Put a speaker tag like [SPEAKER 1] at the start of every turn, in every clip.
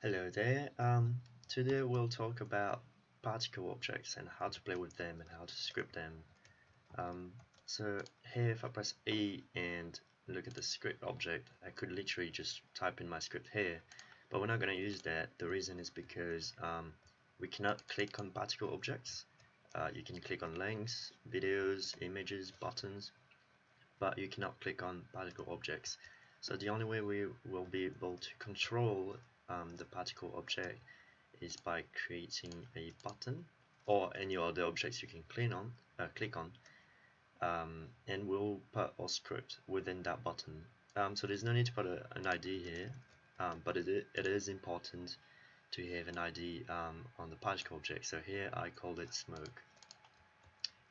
[SPEAKER 1] Hello there. Today we'll talk about particle objects and how to play with them and how to script them. Um, so here, if I press A and look at the script object, I could literally just type in my script here, but we're not going to use that. The reason is because we cannot click on particle objects. You can click on links, videos, images, buttons, but you cannot click on particle objects. So the only way we will be able to control the particle object is by creating a button or any other objects you can click on, and we'll put our script within that button. So there's no need to put an ID here, but it is important to have an ID on the particle object. So here I called it smoke.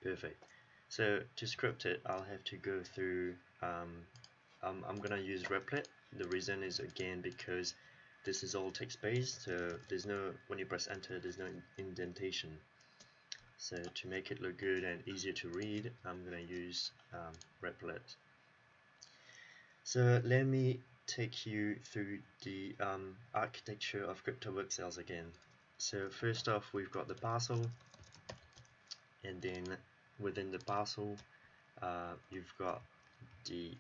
[SPEAKER 1] Perfect. So to script it, I'll have to go through. I'm gonna use Replit. The reason is again because this is all text based, so there's no, when you press enter, there's no indentation. So to make it look good and easier to read, I'm gonna use Replit. So let me take you through the architecture of Cryptovoxels again. So first off, we've got the parcel, and then within the parcel, you've got the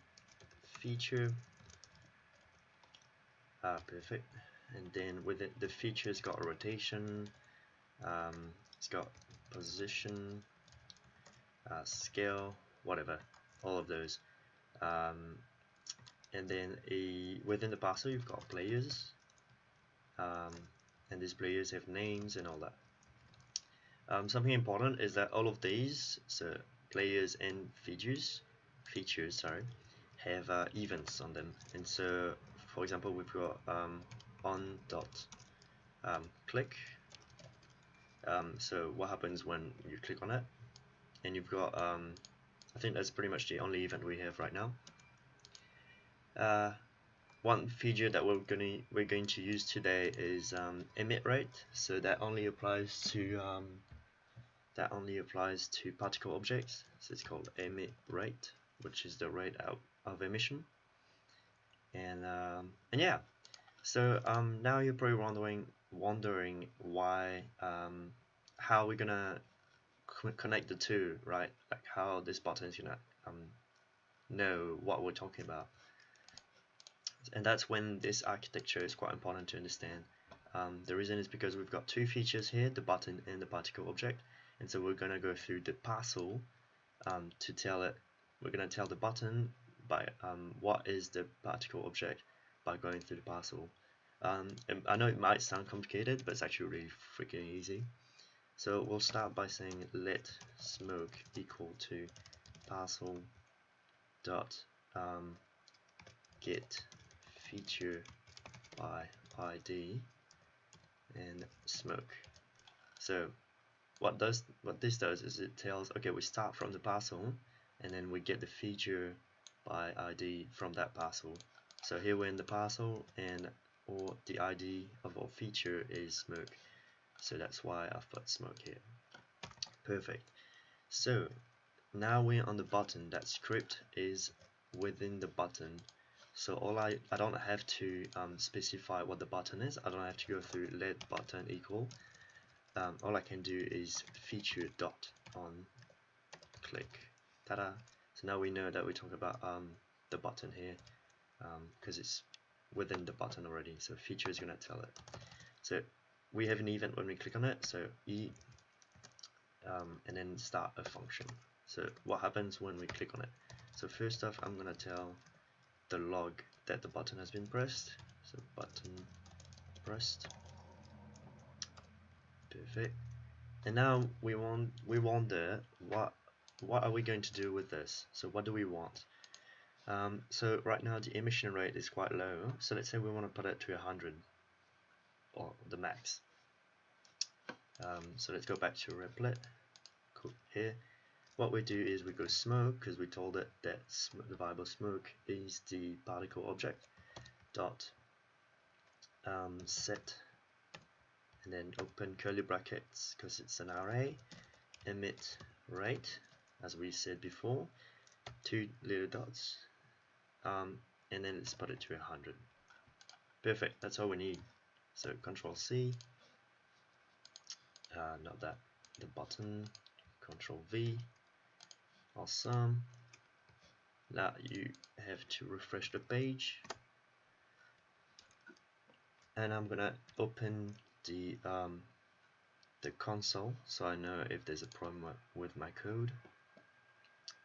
[SPEAKER 1] feature. Perfect. And then with it, the feature's got a rotation, it's got position, scale, whatever, all of those. And then within the parcel, you've got players, and these players have names and all that. Something important is that all of these, so players and features, sorry, have events on them. And so, for example, we've got on dot click. So what happens when you click on it? And you've got I think that's pretty much the only event we have right now. One feature that we're going to use today is emit rate. So that only applies to particle objects. So it's called emit rate, which is the rate of emission. And yeah. So now you're probably wondering why, how we're gonna connect the two, right? Like how this button is gonna know what we're talking about. And that's when this architecture is quite important to understand. The reason is because we've got two features here, the button and the particle object, and so we're gonna go through the parcel to tell it. We're gonna tell the button by what is the particle object by going through the parcel. And I know it might sound complicated, but it's actually really freaking easy. So we'll start by saying let smoke equal to parcel dot get feature by ID and smoke. So what this does is it tells, okay, we start from the parcel and then we get the feature by ID from that parcel. So here we're in the parcel, and or the ID of our feature is smoke, so that's why I've put smoke here. Perfect. So now we're on the button. That script is within the button, so I don't have to specify what the button is. I don't have to go through let button equal. All I can do is feature dot on click. Ta-da! So now we know that we talk about the button here, because it's within the button already. So feature is gonna tell it. So we have an event when we click on it. So and then start a function. So what happens when we click on it? So first off, I'm gonna tell the log that the button has been pressed. So button pressed. Perfect. And now we wonder what are we going to do with this? So what do we want? So right now the emission rate is quite low. So let's say we want to put it to 100, or the max. So let's go back to Replit. Cool. Here, what we do is we go smoke, because we told it that the variable smoke is the particle object. Dot set, and then open curly brackets because it's an array. Emit rate, as we said before, 2 little dots, and then let's put it to 100. Perfect. That's all we need. So Control C, not that, the button, Control V, awesome. Now you have to refresh the page, and I'm gonna open the console so I know if there's a problem with my code,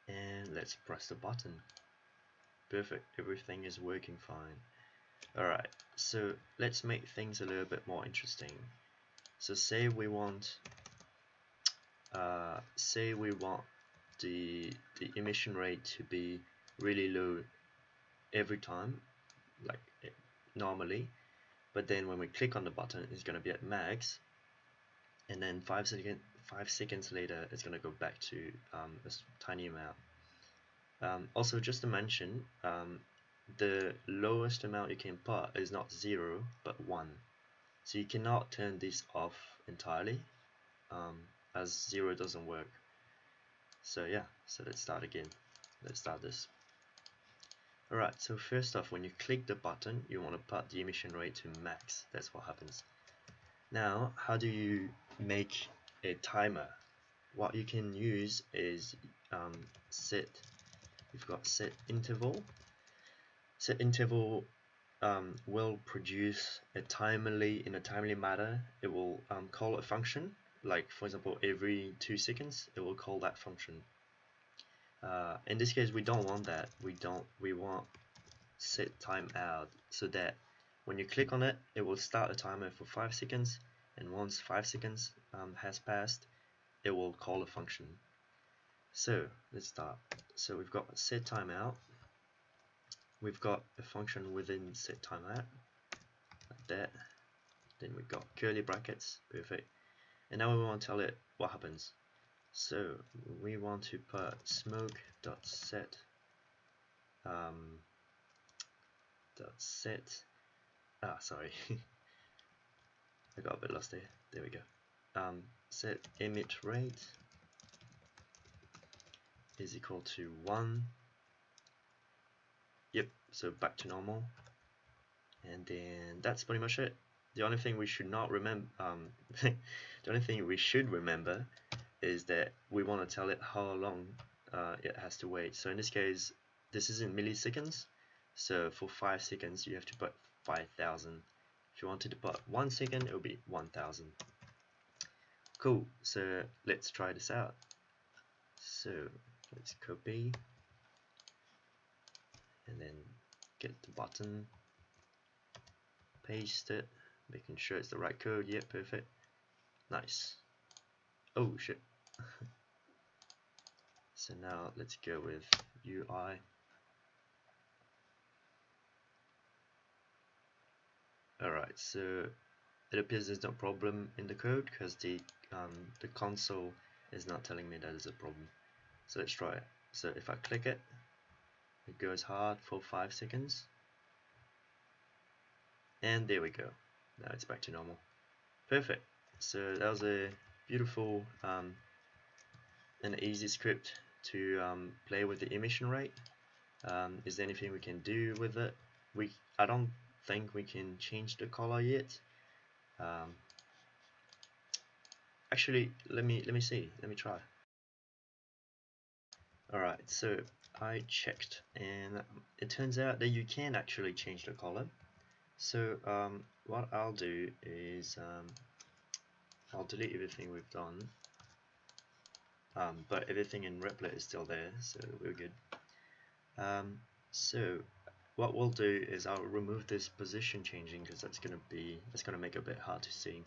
[SPEAKER 1] and let's press the button. Perfect, everything is working fine. Alright, so let's make things a little bit more interesting. So say we want the emission rate to be really low every time, like normally, but then when we click on the button it's going to be at max, and then 5 seconds later it's going to go back to a tiny amount. Also, just to mention, the lowest amount you can put is not 0 but 1, so you cannot turn this off entirely, as 0 doesn't work. So yeah, so let's start again. Let's start this. Alright, so first off, when you click the button, you want to put the emission rate to max. That's what happens. Now, how do you make a timer? What you can use is you've got set interval. Set interval will produce in a timely manner. It will call a function, like for example every 2 seconds it will call that function. In this case we don't want that. We want set timeout, so that when you click on it, it will start a timer for 5 seconds, and once 5 seconds has passed, it will call a function. So let's start. So we've got set timeout, we've got a function within set timeout like that, then we've got curly brackets, perfect, and now we want to tell it what happens. So we want to put smoke.set sorry I got a bit lost there we go. Set emit rate is equal to 1. Yep, so back to normal, and then that's pretty much it. The only thing we should not remember the only thing we should remember is that we want to tell it how long it has to wait. So in this case, this is in milliseconds, so for 5 seconds you have to put 5,000. If you wanted to put 1 second, it will be 1,000. Cool, so let's try this out. So let's copy and then get the button, paste it, making sure it's the right code. Yeah, perfect, nice. Oh shit. So now let's go with UI. Alright, so it appears there's no problem in the code because the console is not telling me that there's a problem. So let's try it. So if I click it, it goes hard for 5 seconds, and there we go. Now it's back to normal. Perfect. So that was a beautiful and easy script to play with the emission rate. Is there anything we can do with it? I don't think we can change the color yet. Actually, let me see. Let me try. Alright, so I checked, and it turns out that you can actually change the color. So what I'll do is I'll delete everything we've done, but everything in Replit is still there, so we're good. So what we'll do is I'll remove this position changing, because that's gonna make it a bit hard to see.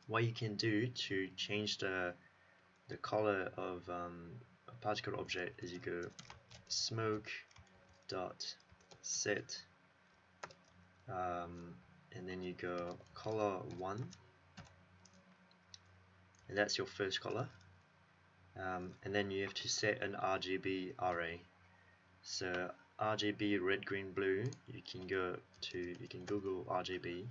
[SPEAKER 1] What you can do to change the color of a particle object is you go smoke dot set and then you go color 1, and that's your first color, and then you have to set an RGB array. So RGB red, green, blue, you can Google RGB,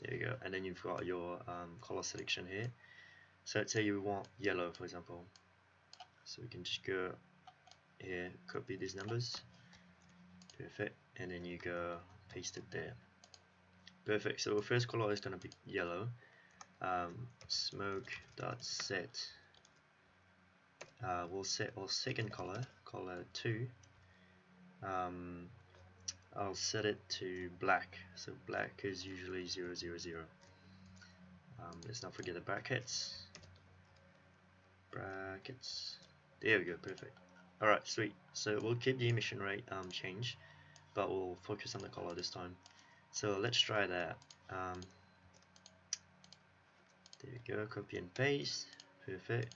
[SPEAKER 1] there you go, and then you've got your color selection here. So let's say you want yellow, for example, so we can just go here, copy these numbers, perfect, and then you go paste it there. Perfect. So our first color is going to be yellow. Smoke.set. We'll set our second color 2. I'll set it to black. So black is usually 0, 0, 0. Let's not forget the brackets. There we go, perfect. Alright, sweet. So we'll keep the emission rate change, but we'll focus on the color this time. So let's try that. There we go, copy and paste. Perfect.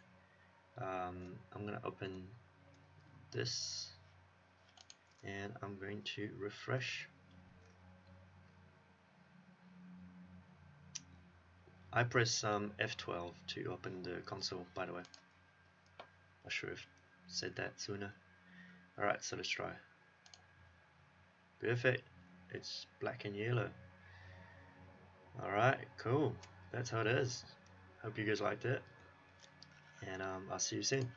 [SPEAKER 1] I'm going to open this and I'm going to refresh. I press F12 to open the console, by the way. I should have said that sooner. Alright, so let's try. Perfect. It's black and yellow. Alright, cool. That's how it is. Hope you guys liked it. And I'll see you soon.